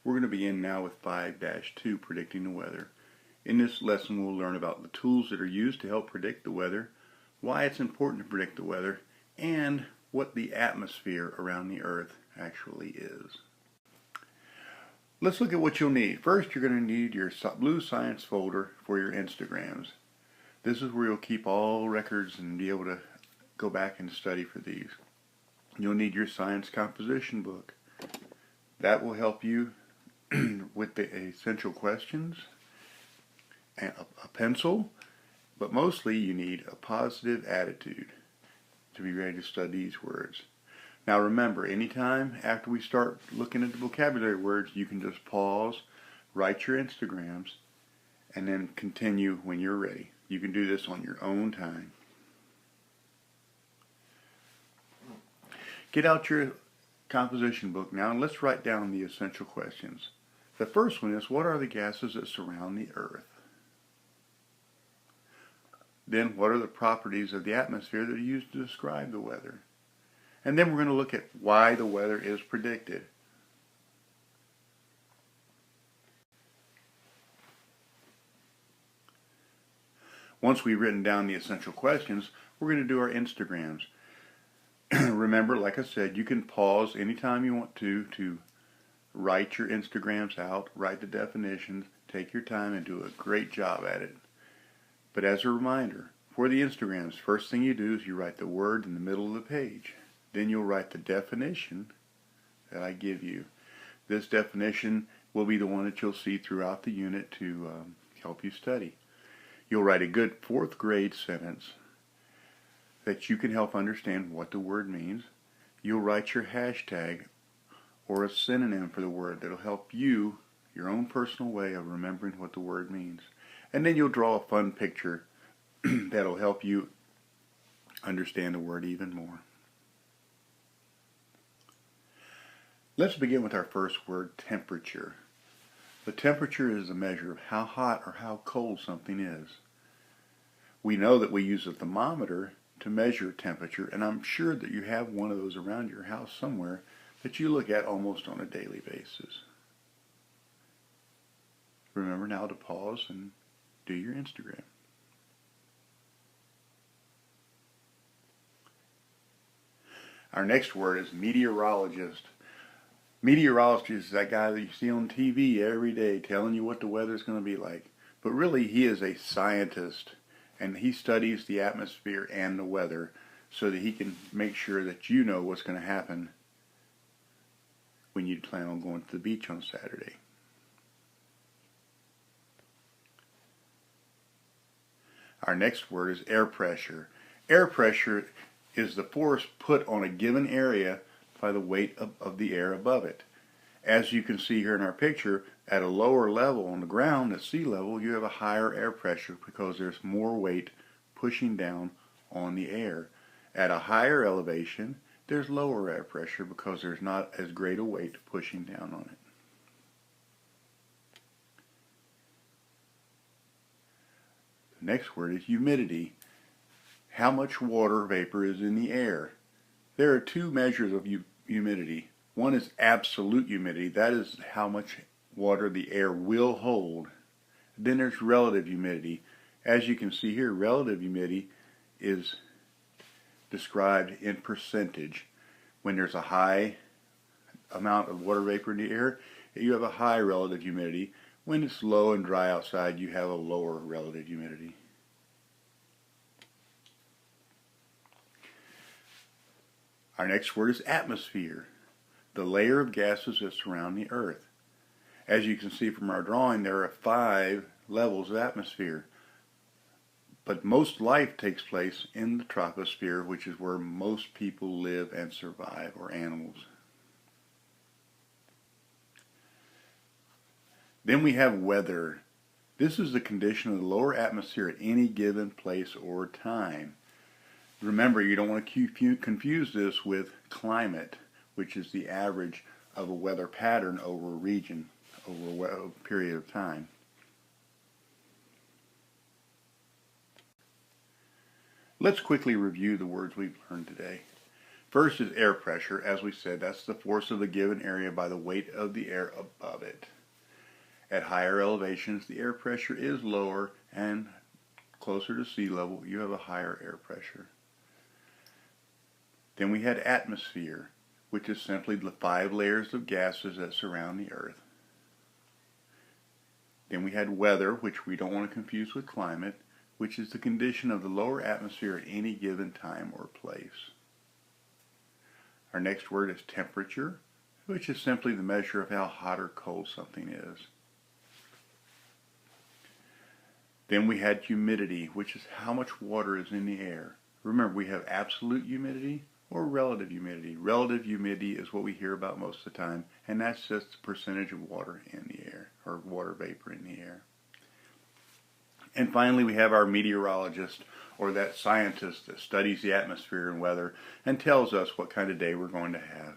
We're going to begin now with 5-2, predicting the weather. In this lesson we'll learn about the tools that are used to help predict the weather, why it's important to predict the weather, and what the atmosphere around the Earth actually is. Let's look at what you'll need. First, you're going to need your Blue Science folder for your Instagrams. This is where you'll keep all records and be able to go back and study for these. You'll need your science composition book. That will help you with the essential questions, and a pencil, but mostly you need a positive attitude to be ready to study these words. Now remember, anytime after we start looking at the vocabulary words, you can just pause, write your Instagrams, and then continue when you're ready. You can do this on your own time. Get out your composition book now and let's write down the essential questions. The first one is, what are the gases that surround the Earth? Then, what are the properties of the atmosphere that are used to describe the weather? And then we're going to look at why the weather is predicted. Once we've written down the essential questions, we're going to do our Instagrams. Remember, like I said, you can pause anytime you want to write your Instagrams out, write the definitions, take your time and do a great job at it. But as a reminder, for the Instagrams, first thing you do is you write the word in the middle of the page. Then you'll write the definition that I give you. This definition will be the one that you'll see throughout the unit to help you study. You'll write a good 4th grade sentence that you can help understand what the word means. You'll write your hashtag or a synonym for the word that'll help you, your own personal way of remembering what the word means. And then you'll draw a fun picture that'll help you understand the word even more. Let's begin with our first word, temperature. The temperature is a measure of how hot or how cold something is. We know that we use a thermometer to measure temperature, and I'm sure that you have one of those around your house somewhere that you look at almost on a daily basis. Remember now to pause and do your Instagram. Our next word is meteorologist. Meteorologist is that guy that you see on TV every day telling you what the weather's going to be like. But really, he is a scientist, and he studies the atmosphere and the weather so that he can make sure that you know what's going to happen when you plan on going to the beach on Saturday. Our next word is air pressure. Air pressure is the force put on a given area by the weight of the air above it. As you can see here in our picture, at a lower level on the ground, at sea level, you have a higher air pressure because there's more weight pushing down on the air. At a higher elevation, there's lower air pressure because there's not as great a weight pushing down on it. The next word is humidity. How much water vapor is in the air? There are two measures of humidity. One is absolute humidity. That is how much water the air will hold. Then there's relative humidity. As you can see here, relative humidity is described in percentage. When there's a high amount of water vapor in the air, you have a high relative humidity. When it's low and dry outside, you have a lower relative humidity. Our next word is atmosphere, the layer of gases that surround the Earth. As you can see from our drawing, there are 5 levels of atmosphere. But most life takes place in the troposphere, which is where most people live and survive, or animals. Then we have weather. This is the condition of the lower atmosphere at any given place or time. Remember, you don't want to confuse this with climate, which is the average of a weather pattern over a region, over a period of time. Let's quickly review the words we've learned today. First is air pressure. As we said, that's the force of the given area by the weight of the air above it. At higher elevations, the air pressure is lower, and closer to sea level, you have a higher air pressure. Then we had atmosphere, which is simply the 5 layers of gases that surround the Earth. Then we had weather, which we don't want to confuse with climate, which is the condition of the lower atmosphere at any given time or place. Our next word is temperature, which is simply the measure of how hot or cold something is. Then we had humidity, which is how much water is in the air. Remember, we have absolute humidity or relative humidity. Relative humidity is what we hear about most of the time, and that's just the percentage of water in the air, or water vapor in the air. And finally, we have our meteorologist, or that scientist that studies the atmosphere and weather and tells us what kind of day we're going to have.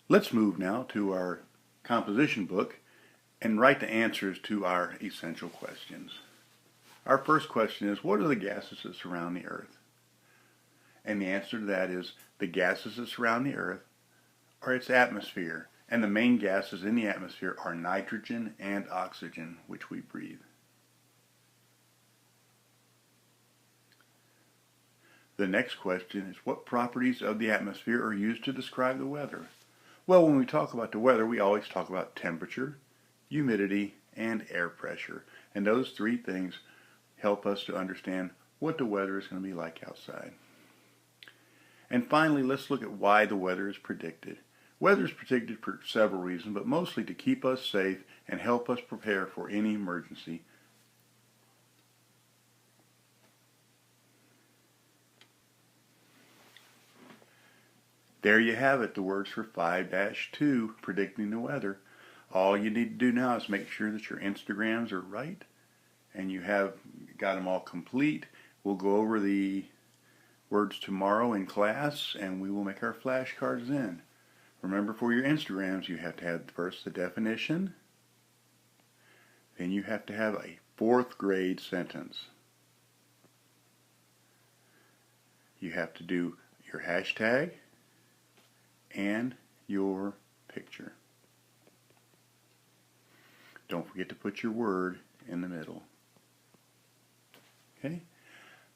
Let's move now to our composition book and write the answers to our essential questions. Our first question is, what are the gases that surround the Earth? And the answer to that is, the gases that surround the Earth are its atmosphere, and the main gases in the atmosphere are nitrogen and oxygen, which we breathe. The next question is, what properties of the atmosphere are used to describe the weather? Well, when we talk about the weather, we always talk about temperature, humidity, and air pressure. And those 3 things help us to understand what the weather is going to be like outside. And finally, let's look at why the weather is predicted. Weather is predicted for several reasons, but mostly to keep us safe and help us prepare for any emergency. There you have it, the words for 5-2, predicting the weather. All you need to do now is make sure that your Instagrams are right and you have got them all complete. We'll go over the words tomorrow in class, and we will make our flashcards then. Remember, for your Instagrams, you have to have first the definition, then you have to have a 4th grade sentence. You have to do your hashtag and your picture. Don't forget to put your word in the middle. Okay?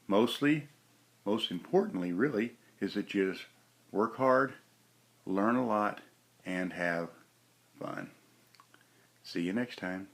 Most importantly, really, is that you just work hard, learn a lot, and have fun. See you next time.